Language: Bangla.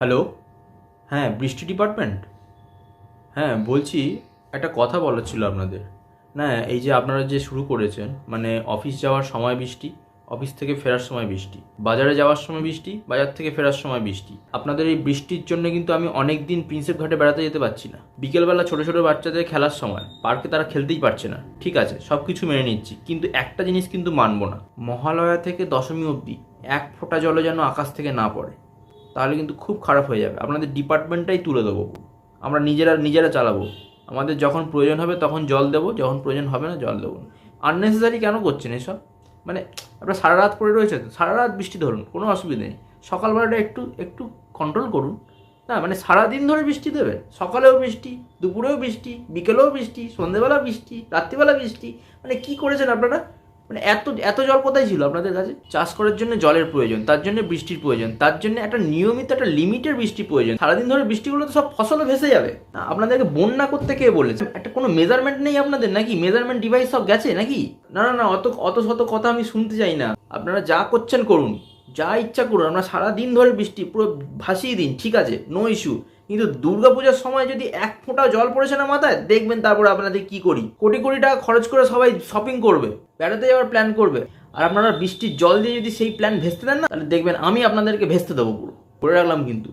হ্যালো। হ্যাঁ, বৃষ্টি ডিপার্টমেন্ট। হ্যাঁ, বলছি একটা কথা বলার ছিল আপনাদের। না, এই যে আপনারা যে শুরু করেছেন, মানে অফিস যাওয়ার সময় বৃষ্টি, অফিস থেকে ফেরার সময় বৃষ্টি, বাজারে যাওয়ার সময় বৃষ্টি, বাজার থেকে ফেরার সময় বৃষ্টি। আপনাদের এই বৃষ্টির জন্য কিন্তু আমি অনেক দিন প্রিন্সেপ ঘাটে বেড়াতে যেতে পারছি না। বিকেলবেলা ছোটো ছোটো বাচ্চাদের খেলার সময় পার্কে তারা খেলতেই পারছে না। ঠিক আছে, সব কিছু মেনে নিচ্ছি, কিন্তু একটা জিনিস কিন্তু মানবো না। মহালয়া থেকে দশমী অবধি এক ফোঁটা জলও যেন আকাশ থেকে না পড়ে। তাহলে কিন্তু খুব খারাপ হয়ে যাবে। আপনাদের ডিপার্টমেন্টটাই তুলে দেবো। আমরা নিজেরা নিজেরা চালাবো। আমাদের যখন প্রয়োজন হবে তখন জল দেবো, যখন প্রয়োজন হবে না জল দেবো না। আননেসেসারি কেন করছেন এসব? মানে আপনারা সারা রাত পড়ে রয়েছে তো, সারা রাত বৃষ্টি ধরুন, কোনো অসুবিধা নেই। সকালবেলাটা একটু একটু কন্ট্রোল করুন। না মানে সারাদিন ধরে বৃষ্টি দেবেন, সকালেও বৃষ্টি, দুপুরেও বৃষ্টি, বিকেলেও বৃষ্টি, সন্ধেবেলা বৃষ্টি, রাত্রিবেলা বৃষ্টি। মানে কি করেছেন আপনারা? মানে এত এত জল কোথায় ছিল আপনাদের কাছে? চাষ করার জন্য জলের প্রয়োজন, তার জন্য বৃষ্টির প্রয়োজন, তার জন্য একটা নিয়মিত একটা লিমিটের বৃষ্টির প্রয়োজন। সারাদিন ধরে বৃষ্টিগুলো তো সব ফসলে ভেসে যাবে না। আপনাদেরকে বন্যা করতে কে বলেছে? একটা কোনো মেজারমেন্ট নেই আপনাদের নাকি? মেজারমেন্ট ডিভাইস সব গেছে নাকি? না না না, অত অত শত কথা আমি শুনতে চাই না। আপনারা যা করছেন করুন, যা ইচ্ছা করুন। আমরা সারাদিন ধরে বৃষ্টি পুরো ভাসিয়ে দিন, ঠিক আছে, নো ইস্যু। কিন্তু দুর্গাপূজার সময় যদি এক ফোঁটা জল পড়েছে না মাথায়, দেখবেন তারপরে আপনাদের কি করি। কোটি কোটি টাকা খরচ করে সবাই শপিং করবে, বেড়াতে যাওয়ার প্ল্যান করবে, আর আপনারা বৃষ্টির জল দিয়ে যদি সেই প্ল্যান ভেস্তে দেন না, তাহলে দেখবেন আমি আপনাদেরকে ভেস্তে দেবো পুরো। করে রাখলাম কিন্তু।